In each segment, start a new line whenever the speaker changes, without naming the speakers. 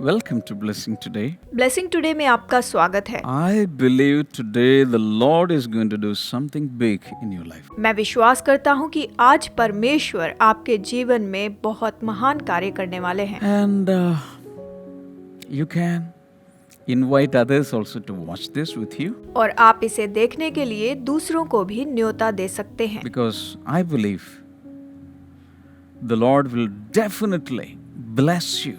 Welcome to Blessing Today.
Blessing today में आपका स्वागत है।
I believe today the Lord is going to do something big in your life.
मैं विश्वास करता हूँ कि आज परमेश्वर आपके जीवन में बहुत महान कार्य करने वाले हैं।
And you can invite others also to watch this with you.
और आप इसे देखने के लिए दूसरों को भी न्योता दे सकते हैं।
Because I believe the Lord will definitely bless you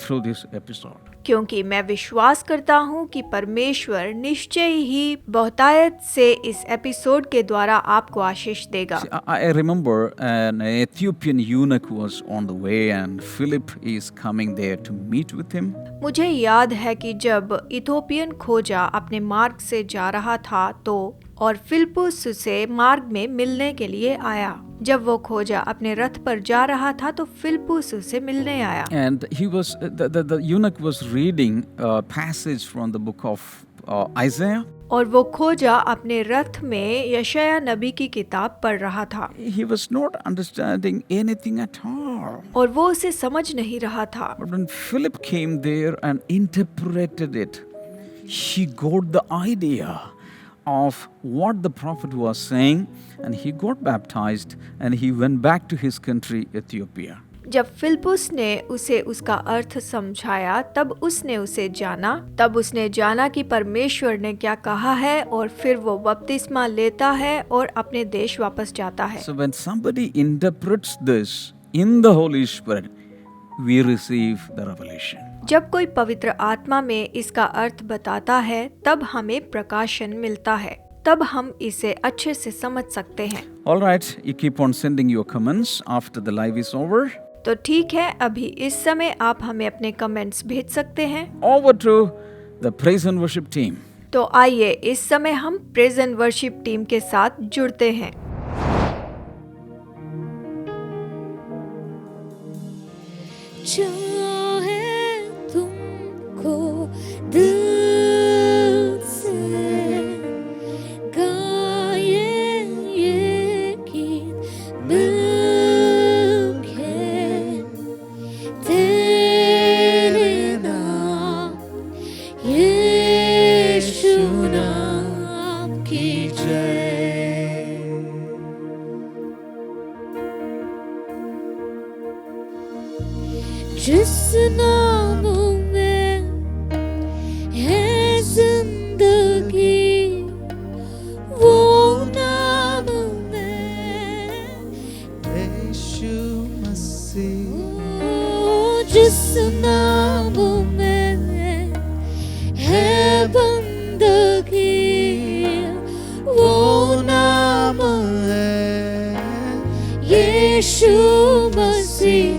through this episode.
क्योंकि मैं विश्वास करता हूँ कि परमेश्वर निश्चय ही बहुतायत से इस एपिसोड के द्वारा आपको आशीष देगा।
See, I remember an Ethiopian eunuch was on the way and Philip is coming there to meet with him.
मुझे याद है कि जब इथोपियन खोजा अपने मार्ग से जा रहा था तो और फिलिप्पुस से मार्ग में मिलने के लिए आया। जब वो खोजा अपने रथ पर जा रहा था तो फिलिप्पुस से मिलने आया।
And he was the eunuch was reading a passage from the book of Isaiah.
और वो खोजा अपने रथ में यशायाह नबी की किताब पढ़ रहा था।
He was not understanding anything at all.
और वो उसे समझ नहीं रहा था।
But when Philip came there and interpreted it, he got the idea of what the prophet was saying, and he got baptized and he went back to his country Ethiopia.
जब फिलिप्पुस ने उसे उसका अर्थ समझाया तब उसने जाना कि परमेश्वर ने क्या कहा है और फिर वो बपतिस्मा लेता है और अपने देश वापस जाता है।
So when somebody interprets this in the Holy Spirit, we receive the revelation.
जब कोई पवित्र आत्मा में इसका अर्थ बताता है तब हमें प्रकाशन मिलता है, तब हम इसे अच्छे से समझ सकते हैं।
All right, you keep on sending your comments after the live is over.
तो ठीक है, अभी इस समय आप हमें अपने कमेंट्स भेज सकते हैं।
Over to the praise and worship team.
तो आइए इस समय हम प्रेज एंड वर्शिप टीम के साथ जुड़ते हैं।
तुमको दिल से गाए ये गीत मिलके तेरे नाम यीशु नाम की जय। जिस नाम में है जिंदगी वो नाम में यीशु मसीह। जिस नाम में है बंदगी वो नाम है यीशु मसीह।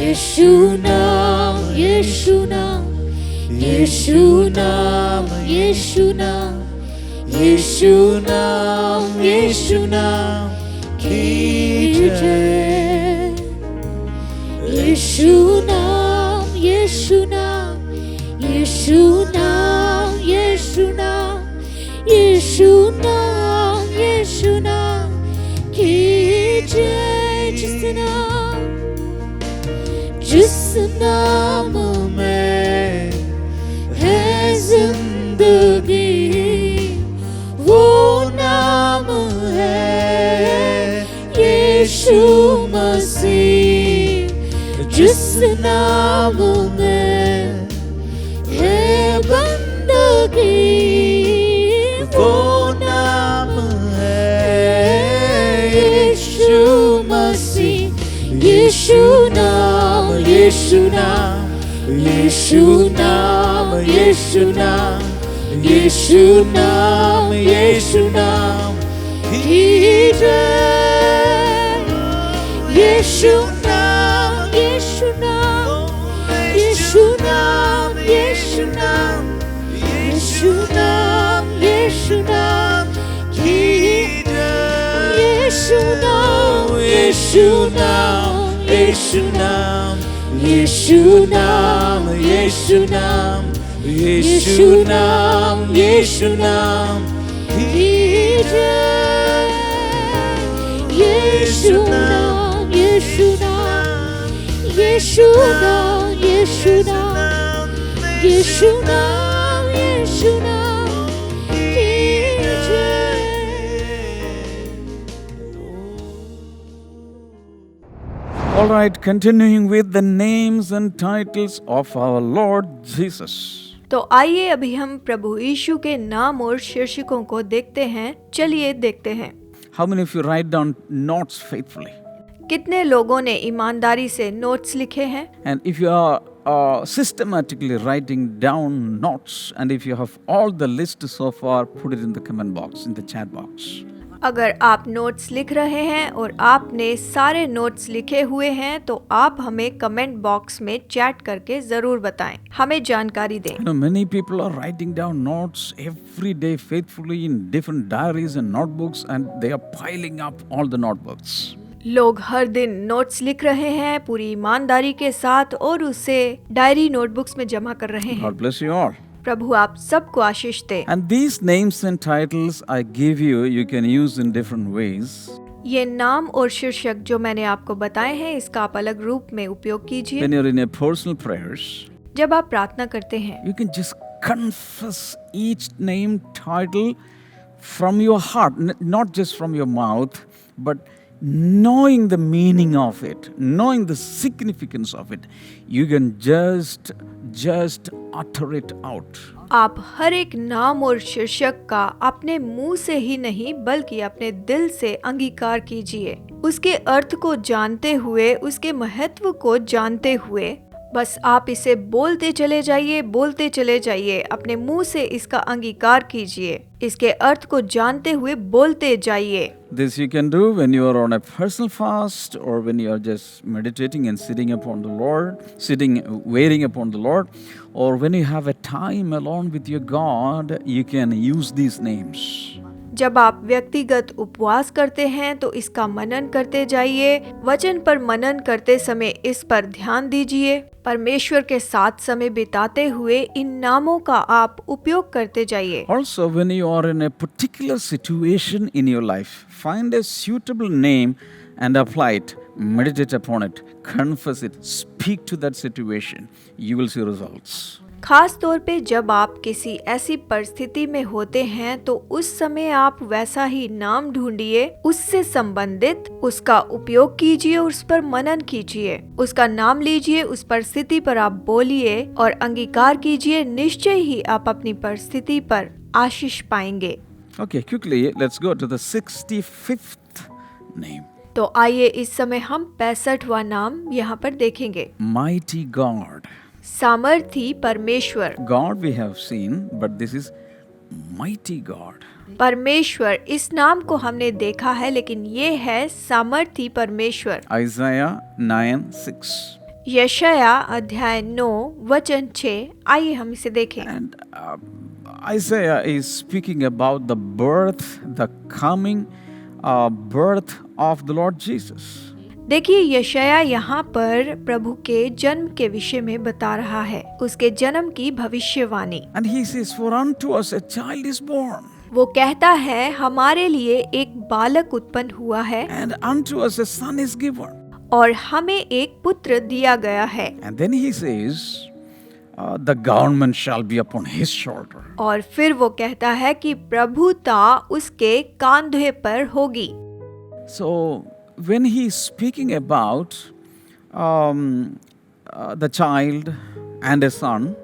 यीशु नाम यीशु नाम यीशु नाम यीशु नाम यीशु नाम यीशु नाम की जय। यीशु नाम यीशु नाम यीशु नाम यीशु नाम यीशु नाम यीशु नाम की जय। जिस नाम में है जिंदगी वो नाम है यीशु मसीह। जिस नाम में है बंदगी वो नाम है यीशु मसीह। यीशु नाम यीशु नाम यीशु नाम यीशु नाम यीशु नाम यीशु नाम की जय। यीशु नाम यीशु नाम यीशु नाम यीशु नाम यीशु नाम यीशु नाम की जय। यीशु नाम यीशु नाम यीशु नाम यीशु नाम यीशु नाम यीशु नाम यीशु नाम की जय। यीशु नाम यीशु नाम यीशु नाम यीशु नाम यीशु नाम की जय।
All right, continuing with the names and titles of our Lord Jesus.
तो आइए अभी हम प्रभु यीशु के नाम और शीर्षकों को देखते हैं। चलिए देखते हैं।
How many of you write down notes faithfully?
कितने लोगों ने ईमानदारी से नोट्स लिखे हैं?
And if you are systematically writing down notes, and if you have all the list so far, put it in the comment box, in the chat box.
अगर आप notes लिख रहे हैं और आपने सारे नोट्स लिखे हुए हैं तो आप हमें कमेंट बॉक्स में चैट करके जरूर बताएं, हमें जानकारी दें।
You know, many people are writing down notes every day faithfully in different diaries and notebooks, and they are piling up all the notebooks.
लोग हर दिन नोट्स लिख रहे हैं पूरी ईमानदारी के साथ और उसे डायरी नोटबुक्स में जमा कर रहे हैं।
God bless you all.
प्रभु आप सबको आशीष दे।
And these names and titles I give you, you can use in different ways.
ये नाम और शीर्षक जो मैंने आपको बताए हैं इसका आप अलग रूप में उपयोग कीजिए।
When you're in your personal prayers,
जब आप प्रार्थना करते हैं
you can just confess each name title from your heart, not just from your mouth, but knowing the meaning of it, knowing the significance of it, you can just utter it out.
आप हर एक नाम और शीर्षक का अपने मुंह से ही नहीं बल्कि अपने दिल से अंगीकार कीजिए, उसके अर्थ को जानते हुए, उसके महत्व को जानते हुए। बस आप इसे बोलते चले जाइए, अपने मुंह से इसका अंगीकार कीजिए, इसके अर्थ को जानते हुए बोलते जाइए।
This you can do when you are on a personal fast, or when you are just meditating and sitting upon the Lord, waiting upon the Lord, or when you have a time alone with your God, you can use these names.
जब आप व्यक्तिगत उपवास करते हैं तो इसका मनन करते जाइए, वचन पर मनन करते समय इस पर ध्यान दीजिए, परमेश्वर के साथ समय बिताते हुए इन नामों का आप उपयोग करते जाइए।
Also, when you are in a particular situation in your life, find a suitable name and apply it. Meditate upon it, confess it, speak to that situation. You will see results.
खास तौर पे जब आप किसी ऐसी परिस्थिति में होते हैं तो उस समय आप वैसा ही नाम ढूंढिए, उससे संबंधित उसका उपयोग कीजिए, उस पर मनन कीजिए, उसका नाम लीजिए, उस परिस्थिति पर आप बोलिए और अंगीकार कीजिए, निश्चय ही आप अपनी परिस्थिति पर आशीष पाएंगे।
Okay, quickly, let's go to the 65th name.
तो आइए इस समय हम 65वां नाम यहाँ पर देखेंगे।
Mighty God.
सामर्थी परमेश्वर।
God we have seen, but this is mighty God.
परमेश्वर, इस नाम को हमने देखा है लेकिन ये है सामर्थी परमेश्वर।
Isaiah 9:6.
यशाया अध्याय 9 वचन 6। आइए हम इसे देखें।
And Isaiah is speaking about the birth, the coming birth of the Lord Jesus.
देखिए यशाया यहाँ पर प्रभु के जन्म के विषय में बता रहा है, उसके जन्म की भविष्यवाणी।
And he says, for unto us a child is born.
वो कहता है हमारे लिए एक बालक उत्पन्न हुआ है
And unto us a son is given.
और हमें एक पुत्र दिया गया है।
And then he says, the government shall be upon his shoulder.
और फिर वो कहता है कि प्रभुता उसके कांधे पर होगी।
So when he is speaking about the child and a son,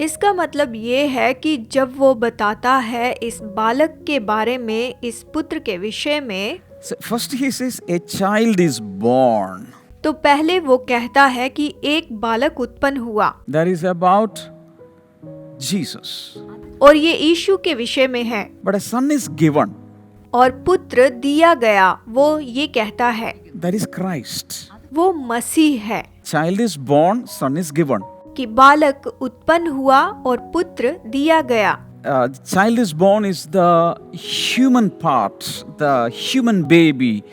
इसका मतलब ये है कि जब वो बताता है इस बालक के बारे में, इस पुत्र के विषय में,
so first he says a child is born.
तो पहले वो कहता है कि एक बालक उत्पन्न हुआ।
That is about Jesus.
और ये यीशु के विषय में है।
But a son is given.
और पुत्र दिया गया, वो ये कहता है।
That is Christ.
वो मसीह है।
Child is born, son is given.
कि बालक उत्पन्न हुआ और पुत्र दिया गया।
Child is born is the human part, the human baby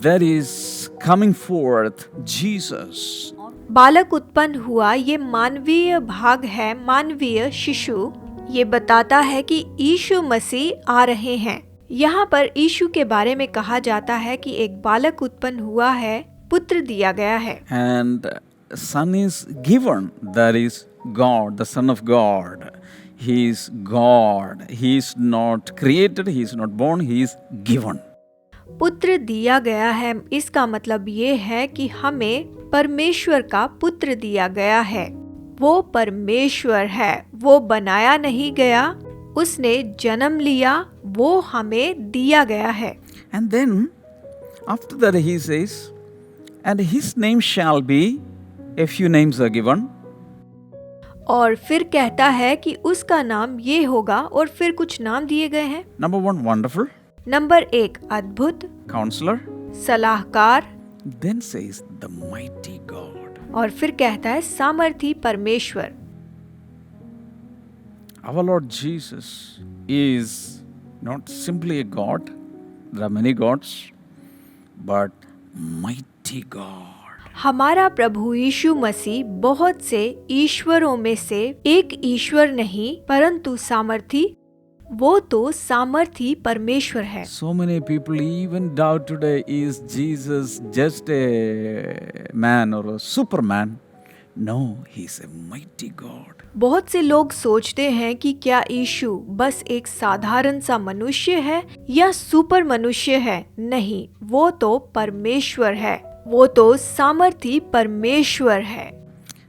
that is coming forth, Jesus.
बालक उत्पन्न हुआ, ये मानवीय भाग है, मानवीय शिशु। ये बताता है कि यीशु मसीह आ रहे हैं। यहाँ पर यीशु के बारे में कहा जाता है कि एक बालक उत्पन्न हुआ है, पुत्र दिया गया है।
And son is given, that is God, the Son of God. He is God. He is not created, He is not born, He is given.
पुत्र दिया गया है, इसका मतलब ये है कि हमें परमेश्वर का पुत्र दिया गया है। वो परमेश्वर है, वो बनाया नहीं गया, उसने जन्म लिया, वो हमें दिया गया है।
And then, after that he says, and his name shall be, a few names are given.
और फिर कहता है कि उसका नाम ये होगा और फिर कुछ नाम दिए गए हैं।
Number 1, wonderful.
नंबर 1 अद्भुत,
Counselor.
सलाहकार,
Then says the mighty God.
और फिर कहता है सामर्थी परमेश्वर।
Our Lord Jesus is not simply a God, there are many gods, but mighty God.
हमारा प्रभु यीशु मसीह बहुत से ईश्वरों में से एक ईश्वर नहीं, परंतु सामर्थी, वो तो सामर्थी परमेश्वर है।
So many people even doubt today, is Jesus just a man or a superman? No, he is a mighty God.
बहुत से लोग सोचते हैं कि क्या यीशु बस एक साधारण सा मनुष्य है या सुपर मनुष्य है। नहीं, वो तो परमेश्वर है, वो तो सामर्थी परमेश्वर है।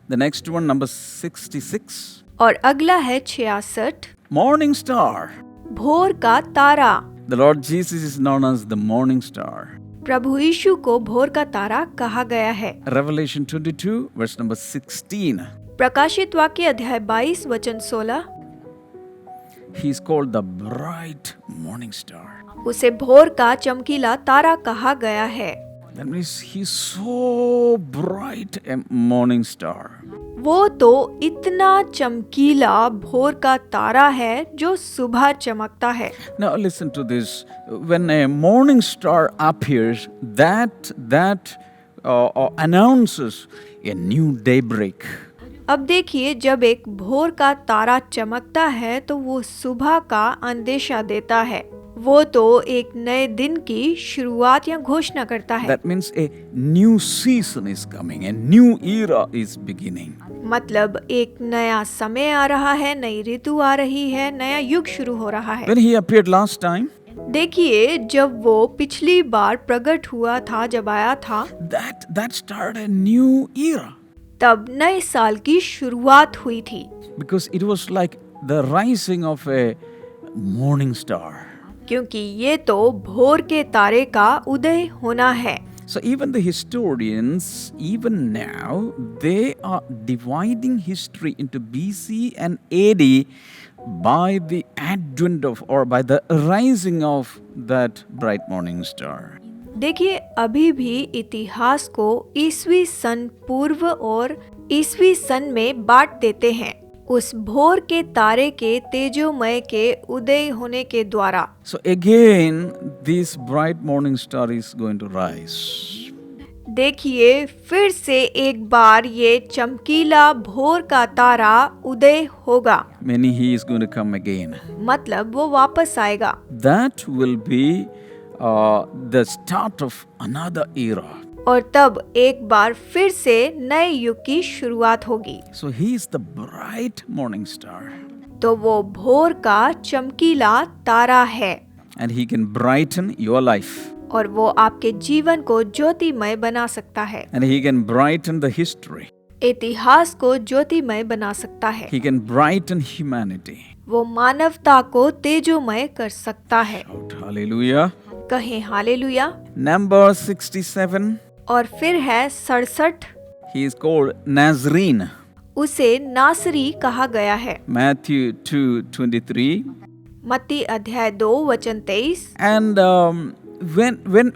The next one, number 66.
और अगला है 66,
Morning star.
भोर का तारा।
The Lord Jesus is known as the morning star.
प्रभु यीशु को भोर का तारा कहा गया है।
Revelation 22, verse number 16.
प्रकाशित वाक्य अध्याय 22 वचन 16,
He is called the bright morning star.
उसे भोर का चमकीला तारा कहा गया है।
That means he is so bright a morning star.
वो तो इतना चमकीला भोर का तारा है जो सुबह चमकता है।
Now listen to this. When a morning star appears, that announces a new daybreak.
अब देखिए, जब एक भोर का तारा चमकता है तो वो सुबह का अंदेशा देता है। वो तो एक नए दिन की शुरुआत या घोषणा करता है।
That means a new season is coming, a new era is beginning.
मतलब एक नया समय आ रहा है, नई ऋतु आ रही है, नया युग शुरू हो रहा है।
When he appeared last time,
देखिए, जब वो पिछली बार प्रकट हुआ था, जब आया था,
that started a new era.
तब नए साल की शुरुआत हुई थी।
Because it was like the rising of a morning star.
क्योंकि ये तो भोर के तारे का उदय होना है।
So even the historians, even now, they are dividing history into BC and AD by the advent of, or by the rising of that bright morning star.
देखिए, अभी भी इतिहास को ईसवी सन पूर्व और ईसवी सन में बांट देते हैं, उस भोर के तारे के तेजोमय के उदय होने के द्वारा।
So again, this bright morning star is going to rise.
देखिए, फिर से एक बार ये चमकीला भोर का तारा उदय होगा।
Meaning he is going to come again.
मतलब वो वापस आएगा।
That will be the start of another era.
और तब एक बार फिर से नए युग की शुरुआत होगी।
So he is the bright morning star.
तो वो भोर का चमकीला तारा है।
And he can brighten your life.
और वो आपके जीवन को ज्योतिमय बना सकता है।
And he can brighten the history.
इतिहास को ज्योतिमय बना सकता है।
He can brighten humanity.
वो मानवता को तेजोमय कर सकता है।
Shout hallelujah.
कहें हालेलुया।
Number 67.
और फिर है 67,
He is called Nazarene.
उसे नासरी कहा गया है।
Matthew 2:23.
मत्ती अध्याय 2 वचन 23।
And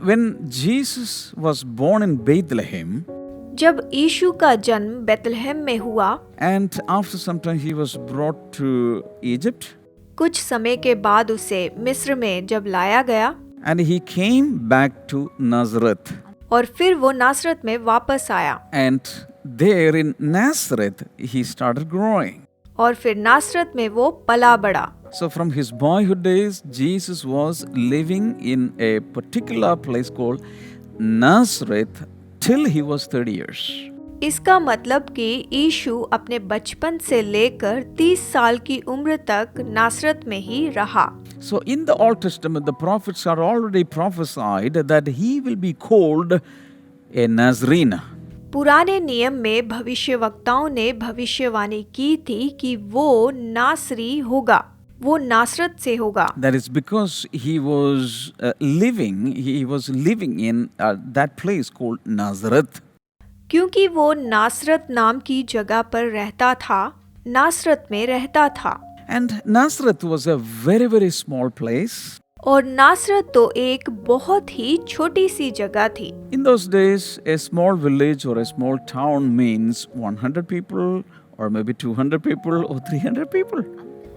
when Jesus was born in Bethlehem,
जब यीशु का जन्म बेथलेहम में हुआ,
and after some time he was brought to Egypt,
कुछ समय के बाद उसे मिस्र में जब लाया गया,
and he came back to Nazareth.
और फिर वो नासरत में वापस आया,
And there in Nazareth he started growing.
और फिर नासरत में वो पला बढ़ा।
So from his boyhood days, Jesus was living in a particular place called Nazareth till he was 30 years.
इसका मतलब कि यीशु अपने बचपन से लेकर 30 साल की उम्र तक नासरत में ही रहा।
So in the Old Testament, the prophets are already prophesied that he will be called a Nazarene.
पुराने नियम में भविष्यवक्ताओं ने भविष्यवाणी की थी कि वो नासरी होगा, वो नासरत से होगा।
That is because he was living in that place called Nazareth.
क्योंकि वो नासरत नाम की जगह पर रहता था, नासरत में रहता था।
And Nazareth was a very, very small place.
और नासरत तो एक बहुत ही छोटी सी जगह थी।
In those days, a small village or a small town means 100 people or maybe 200 people or 300 people.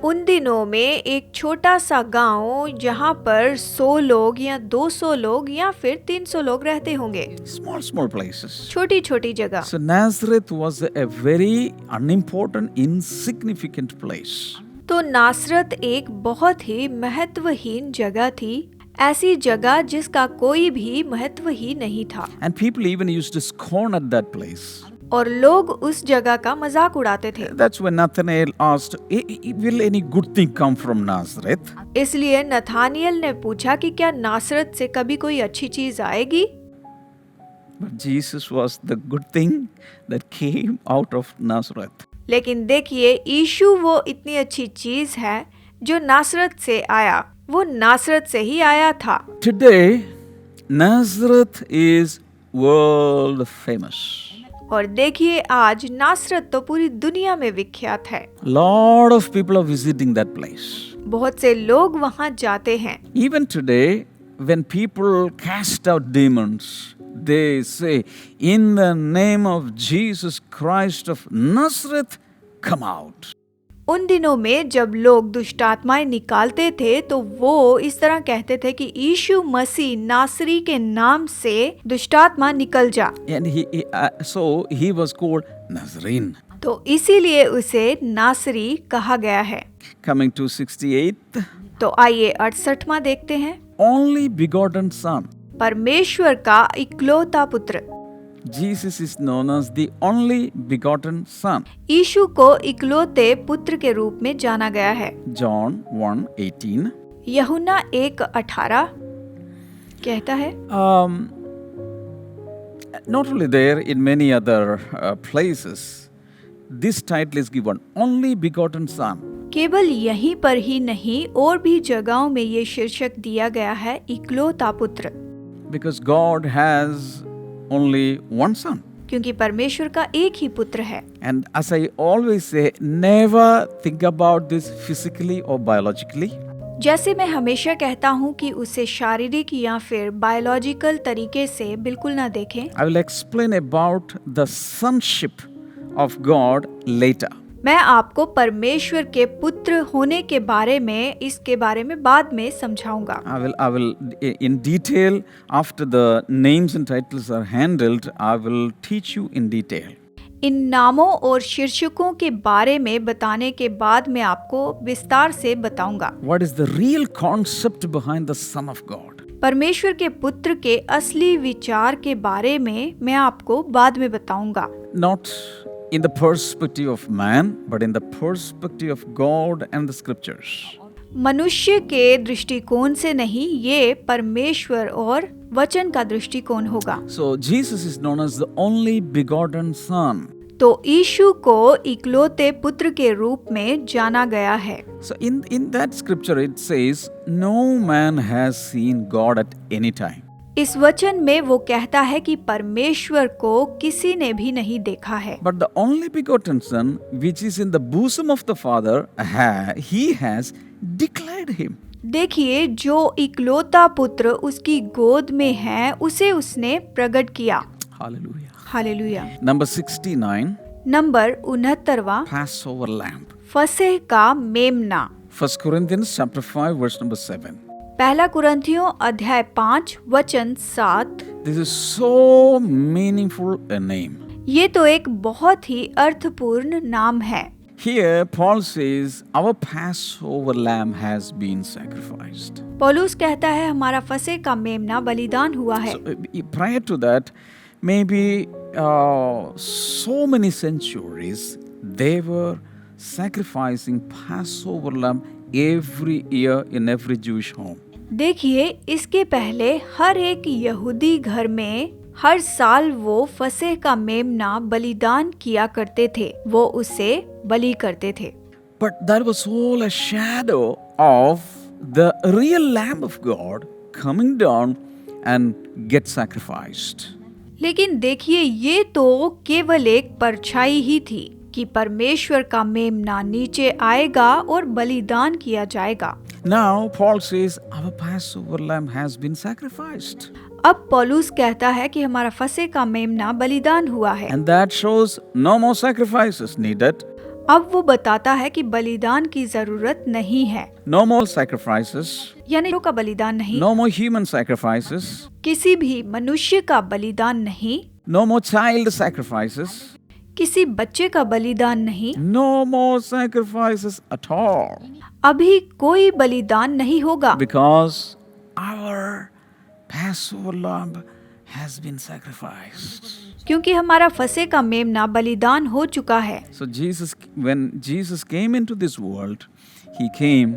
उन दिनों में एक छोटा सा गांव जहां पर 100 लोग या 200 लोग या फिर 300 लोग रहते होंगे।
Small places.
छोटी छोटी जगह।
So Nazareth was a very unimportant, insignificant place.
तो नासरत एक बहुत ही महत्वहीन जगह थी, ऐसी जगह जिसका कोई भी महत्व ही नहीं था।
And people even used to scorn at that place.
और लोग उस जगह का मजाक उड़ाते थे।
That's when Nathanael asked, will any good thing come from Nazareth?
इसलिए नथानियल ने पूछा कि क्या नासरत से कभी कोई अच्छी चीज आएगी?
But Jesus was the good thing that came out of Nazareth.
लेकिन देखिए, यीशु वो इतनी अच्छी चीज है जो नासरत से आया, वो नासरत से ही आया था।
Today, Nazareth is world famous.
और देखिए, आज नासरत तो पूरी दुनिया में विख्यात है।
Lot of people are visiting that place.
बहुत से लोग वहाँ जाते हैं।
Even today, when people cast out demons, they say, in the name of Jesus Christ of Nazareth, come out.
उन दिनों में जब लोग दुष्ट आत्माएं निकालते थे तो वो इस तरह कहते थे कि यीशु मसीह नासरी के नाम से दुष्ट आत्मा निकल जा।
And so he was called Nazarene.
तो इसीलिए उसे नासरी कहा गया है।
Coming to 68,
तो आइए 68वां देखते हैं।
only begotten son.
परमेश्वर का इकलौता पुत्र।
Jesus is known as the only begotten son.
यीशु को इकलौते पुत्र के रूप में जाना गया है।
John 1:18.
यूहन्ना 1:18 कहता है।
Not only there, in many other places, this title is given, only begotten son.
केवल यहीं पर ही नहीं, और भी जगहों में ये शीर्षक दिया गया है, इकलौता पुत्र।
Because God has only one son.
क्योंकि परमेश्वर का एक ही पुत्र है।
And as I always say, never think about this physically or biologically.
जैसे मैं हमेशा कहता हूँ कि उसे शारीरिक या फिर बायोलॉजिकल तरीके से बिल्कुल ना देखें।
I will explain about the sonship of God later.
मैं आपको परमेश्वर के पुत्र होने के बारे में, इसके बारे में बाद में समझाऊंगा।
I will in detail, after the names and titles are handled, I will teach you in detail.
इन नामों और शीर्षकों के बारे में बताने के बाद मैं आपको विस्तार से बताऊंगा।
What is the real concept behind the Son of God?
परमेश्वर के पुत्र के असली विचार के बारे में मैं आपको बाद में बताऊंगा।
Not in the perspective of man, but in the perspective of God and the scriptures.
मनुष्य के दृष्टिकोण से नहीं, ये परमेश्वर और वचन का दृष्टिकोण होगा।
So Jesus is known as the only begotten son.
तो यीशु को इकलौते पुत्र के रूप में जाना गया है।
So in that scripture it says, no man has seen God at any time.
इस वचन में वो कहता है कि परमेश्वर को किसी ने भी नहीं देखा है।
But the only begotten son, which is in the bosom of the Father, he has declared him.
देखिए, जो इकलौता पुत्र उसकी गोद में है, उसे उसने प्रकट किया।
Hallelujah.
Hallelujah.
Number 69,
number 69वां,
Passover lamb.
फसह का मेमना।
1 Corinthians chapter 5 verse number 7.
पहला कुरिन्थियों अध्याय 5 वचन 7।
This is so meaningful a name.
ये तो एक बहुत ही अर्थपूर्ण नाम है।
Here Paul says our Passover lamb has been sacrificed.
पौलुस कहता है हमारा फसह का मेमना बलिदान हुआ है।
So, prior to that, maybe so many centuries, they were sacrificing Passover lamb every year in every Jewish home.
देखिए, इसके पहले हर एक यहूदी घर में हर साल वो फसह का मेमना बलिदान किया करते थे, वो उसे बलि करते थे।
But that was all a shadow of the real Lamb of God coming down and get sacrificed.
लेकिन देखिए, ये तो केवल एक परछाई ही थी कि परमेश्वर का मेमना नीचे आएगा और बलिदान किया जाएगा।
Now Paul says our Passover lamb has been sacrificed.
अब पौलुस कहता है कि हमारा फसह का मेमना बलिदान हुआ है।
And that shows no more sacrifices needed.
अब वो बताता है कि बलिदान की जरूरत नहीं है,
No more sacrifices.
यानी का बलिदान नहीं,
No more human sacrifices.
किसी भी मनुष्य का बलिदान नहीं,
No more child sacrifices.
किसी बच्चे का बलिदान नहीं,
No more sacrifices at all.
अभी कोई बलिदान नहीं होगा,
Because our Passover lamb has been sacrificed.
क्योंकि हमारा फसह का मेमना बलिदान हो चुका है।
So when Jesus came into this world, he came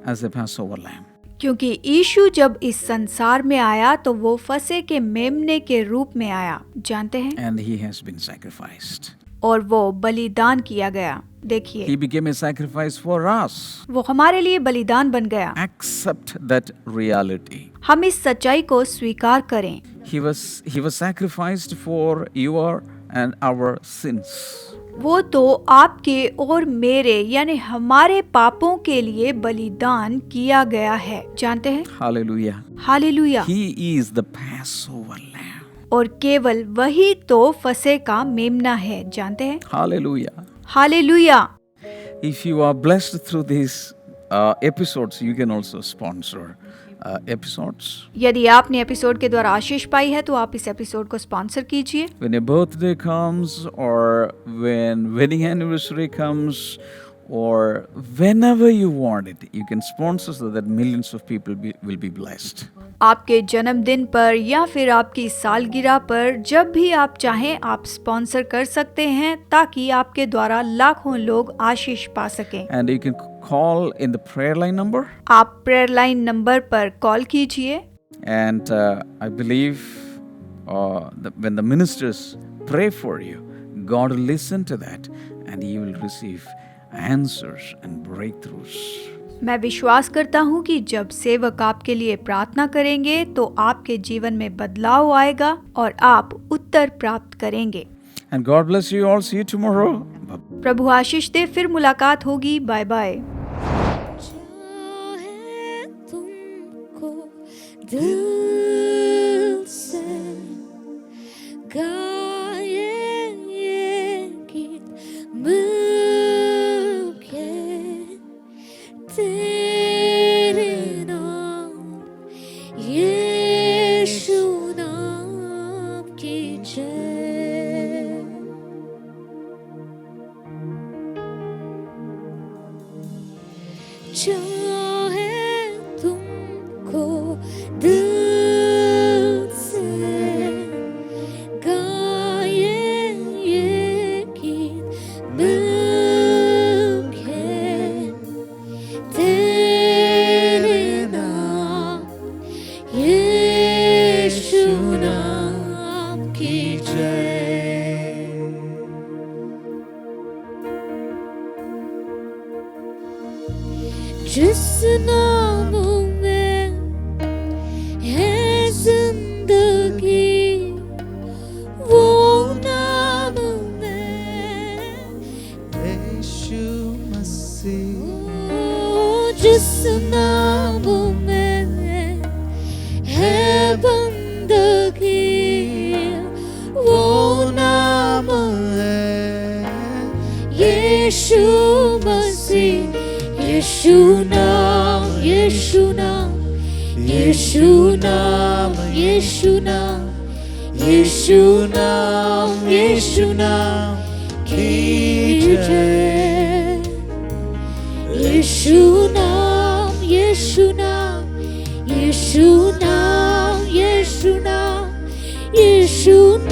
as a Passover lamb.
क्योंकि यीशु जब इस संसार में आया तो वो फसह के मेमने के रूप में आया, जानते हैं,
And he has been sacrificed.
और वो बलिदान किया गया। देखिए,
He became a sacrifice for us.
वो हमारे लिए बलिदान बन गया।
Accept that reality.
हम इस सच्चाई को स्वीकार करें।
He was sacrificed for your and our sins.
वो तो आपके और मेरे यानी हमारे पापों के लिए बलिदान किया गया है, जानते हैं।
Hallelujah.
Hallelujah.
He is the Passover lamb.
और केवल वही तो फसह का मेमना है, जानते हैं।
Hallelujah.
Hallelujah.
If you are blessed through these episodes, you can also sponsor episodes.
यदि आपने एपिसोड के द्वारा आशीष पाई है तो आप इस एपिसोड को स्पॉन्सर कीजिए।
When a birthday comes, or when wedding anniversary comes, or whenever you want it, you can sponsor so that millions of people will be blessed.
आपके जन्मदिन पर या फिर आपकी सालगिरह पर जब भी आप चाहें आप स्पॉन्सर कर सकते हैं, ताकि आपके द्वारा लाखों लोग आशीष पा सकें।
And you can call in the prayer line number.
आप प्रेयर लाइन नंबर पर कॉल कीजिए।
And I believe when the ministers pray for you, God will listen to that and you will receive answers and breakthroughs.
मैं विश्वास करता हूँ कि जब सेवक आपके लिए प्रार्थना करेंगे तो आपके जीवन में बदलाव आएगा और आप उत्तर प्राप्त करेंगे।
And God bless you all. See you tomorrow.
प्रभु आशीष दे, फिर मुलाकात होगी। Bye bye.
चाहे तुमको दिल से गाए ये गीत मिलके, तेरे नाम यीशु नाम की जय। चाहे तुमको दिल से गाए ये गीत मिलके, तेरे नाम यीशु नाम की जय। जिस नाम में है जिंदगी, वो नाम में
यीशु मसीह।
जिस नाम में है बंदगी, वो नाम
है
यीशु मसीह। यीशु नाम, यीशु नाम, यीशु नाम, यीशु नाम, यीशु नाम, यीशु नाम की जय। यीशु नाम, यीशु नाम, यीशु नाम, यीशु नाम, यीशु नाम।